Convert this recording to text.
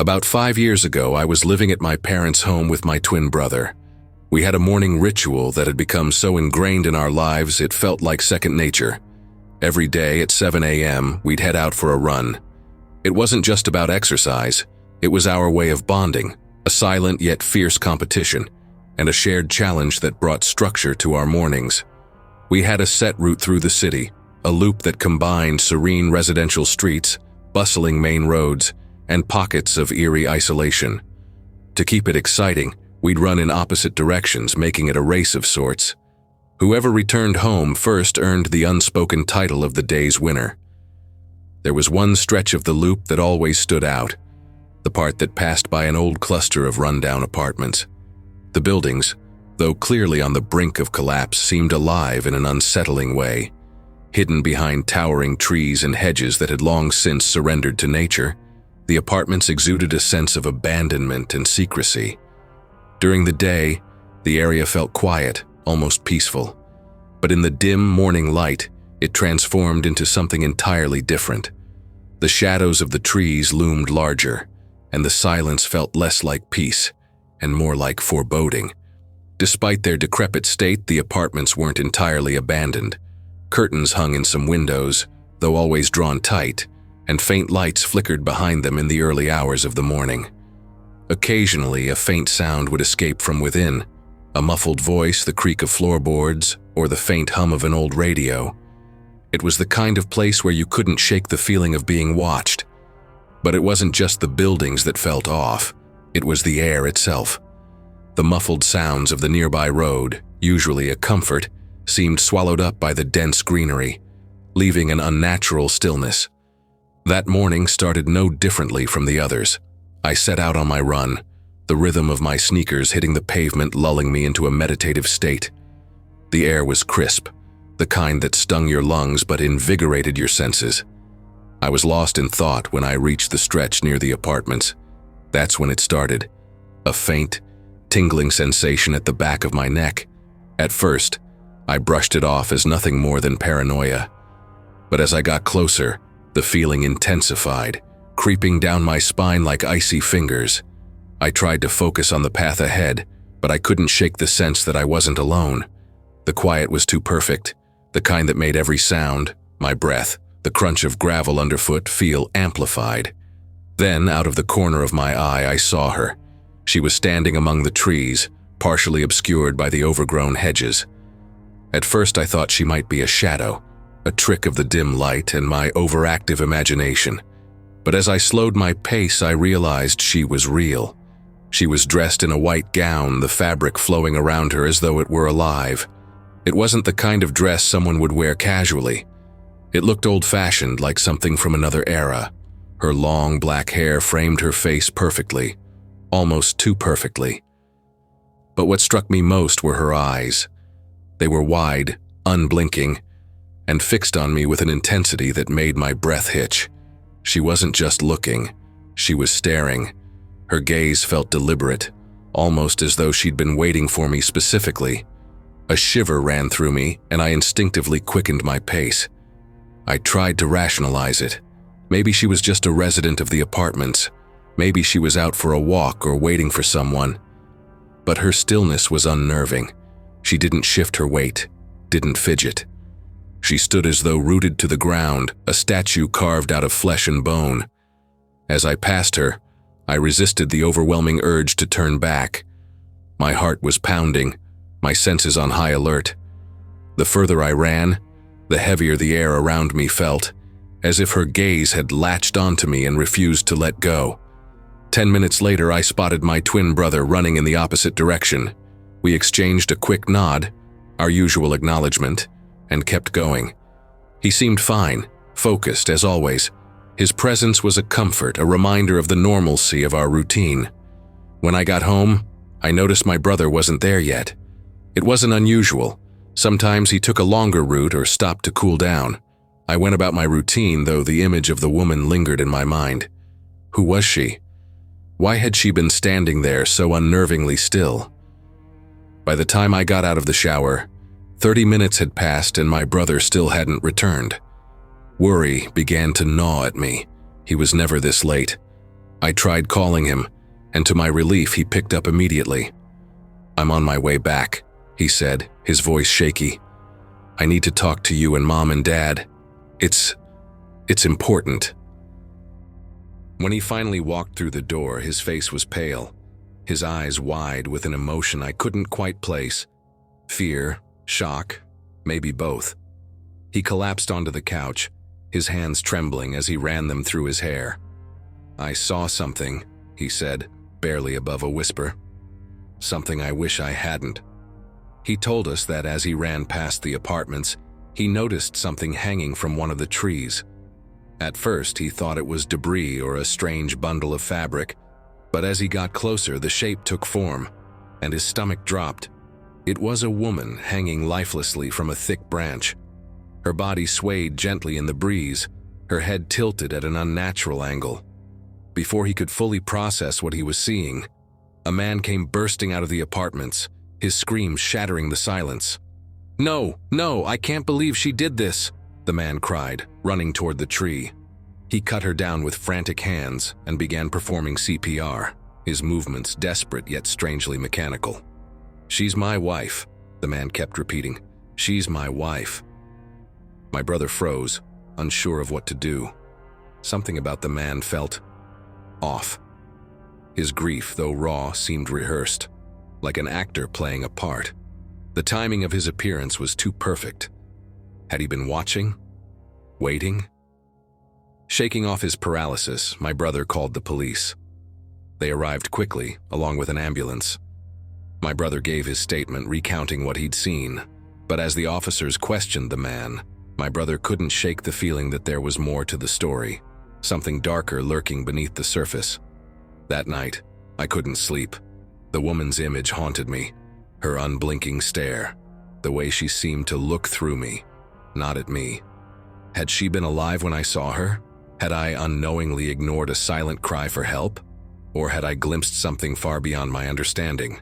About 5 years ago, I was living at my parents' home with my twin brother. We had a morning ritual that had become so ingrained in our lives it felt like second nature. Every day at 7 a.m., we'd head out for a run. It wasn't just about exercise, it was our way of bonding, a silent yet fierce competition, and a shared challenge that brought structure to our mornings. We had a set route through the city, a loop that combined serene residential streets, bustling main roads, and pockets of eerie isolation. To keep it exciting, we'd run in opposite directions, making it a race of sorts. Whoever returned home first earned the unspoken title of the day's winner. There was one stretch of the loop that always stood out, the part that passed by an old cluster of rundown apartments. The buildings, though clearly on the brink of collapse, seemed alive in an unsettling way. Hidden behind towering trees and hedges that had long since surrendered to nature, the apartments exuded a sense of abandonment and secrecy. During the day, the area felt quiet, almost peaceful. But in the dim morning light, it transformed into something entirely different. The shadows of the trees loomed larger, and the silence felt less like peace and more like foreboding. Despite their decrepit state, the apartments weren't entirely abandoned. Curtains hung in some windows, though always drawn tight, and faint lights flickered behind them in the early hours of the morning. Occasionally, a faint sound would escape from within, a muffled voice, the creak of floorboards, or the faint hum of an old radio. It was the kind of place where you couldn't shake the feeling of being watched. But it wasn't just the buildings that felt off, it was the air itself. The muffled sounds of the nearby road, usually a comfort, seemed swallowed up by the dense greenery, leaving an unnatural stillness. That morning started no differently from the others. I set out on my run, the rhythm of my sneakers hitting the pavement lulling me into a meditative state. The air was crisp, the kind that stung your lungs but invigorated your senses. I was lost in thought when I reached the stretch near the apartments. That's when it started, a faint, tingling sensation at the back of my neck. At first, I brushed it off as nothing more than paranoia. But as I got closer, the feeling intensified, creeping down my spine like icy fingers. I tried to focus on the path ahead, but I couldn't shake the sense that I wasn't alone. The quiet was too perfect, the kind that made every sound, my breath, the crunch of gravel underfoot feel amplified. Then, out of the corner of my eye, I saw her. She was standing among the trees, partially obscured by the overgrown hedges. At first I thought she might be a shadow, a trick of the dim light and my overactive imagination. But as I slowed my pace, I realized she was real. She was dressed in a white gown, the fabric flowing around her as though it were alive. It wasn't the kind of dress someone would wear casually. It looked old-fashioned, like something from another era. Her long black hair framed her face perfectly, almost too perfectly. But what struck me most were her eyes. They were wide, unblinking, and fixed on me with an intensity that made my breath hitch. She wasn't just looking, she was staring. Her gaze felt deliberate, almost as though she'd been waiting for me specifically. A shiver ran through me, and I instinctively quickened my pace. I tried to rationalize it. Maybe she was just a resident of the apartments. Maybe she was out for a walk or waiting for someone. But her stillness was unnerving. She didn't shift her weight, didn't fidget. She stood as though rooted to the ground, a statue carved out of flesh and bone. As I passed her, I resisted the overwhelming urge to turn back. My heart was pounding, my senses on high alert. The further I ran, the heavier the air around me felt, as if her gaze had latched onto me and refused to let go. 10 minutes later, I spotted my twin brother running in the opposite direction. We exchanged a quick nod, our usual acknowledgement, and kept going. He seemed fine, focused as always. His presence was a comfort, a reminder of the normalcy of our routine. When I got home, I noticed my brother wasn't there yet. It wasn't unusual. Sometimes he took a longer route or stopped to cool down. I went about my routine, though the image of the woman lingered in my mind. Who was she? Why had she been standing there so unnervingly still? By the time I got out of the shower, 30 minutes had passed and my brother still hadn't returned. Worry began to gnaw at me. He was never this late. I tried calling him, and to my relief, he picked up immediately. "I'm on my way back," he said, his voice shaky. "I need to talk to you and Mom and Dad. It's important." When he finally walked through the door, his face was pale, his eyes wide with an emotion I couldn't quite place. Fear, shock, maybe both. He collapsed onto the couch, his hands trembling as he ran them through his hair. "I saw something," he said, barely above a whisper. "Something I wish I hadn't." He told us that as he ran past the apartments, he noticed something hanging from one of the trees. At first, he thought it was debris or a strange bundle of fabric, but as he got closer, the shape took form, and his stomach dropped. It was a woman hanging lifelessly from a thick branch. Her body swayed gently in the breeze, her head tilted at an unnatural angle. Before he could fully process what he was seeing, a man came bursting out of the apartments, his scream shattering the silence. "No, no, I can't believe she did this," the man cried, running toward the tree. He cut her down with frantic hands and began performing CPR, his movements desperate yet strangely mechanical. "She's my wife," the man kept repeating. "She's my wife." My brother froze, unsure of what to do. Something about the man felt off. His grief, though raw, seemed rehearsed, like an actor playing a part. The timing of his appearance was too perfect. Had he been watching? Waiting? Shaking off his paralysis, my brother called the police. They arrived quickly, along with an ambulance. My brother gave his statement recounting what he'd seen, but as the officers questioned the man, my brother couldn't shake the feeling that there was more to the story, something darker lurking beneath the surface. That night, I couldn't sleep. The woman's image haunted me, her unblinking stare, the way she seemed to look through me, not at me. Had she been alive when I saw her? Had I unknowingly ignored a silent cry for help? Or had I glimpsed something far beyond my understanding?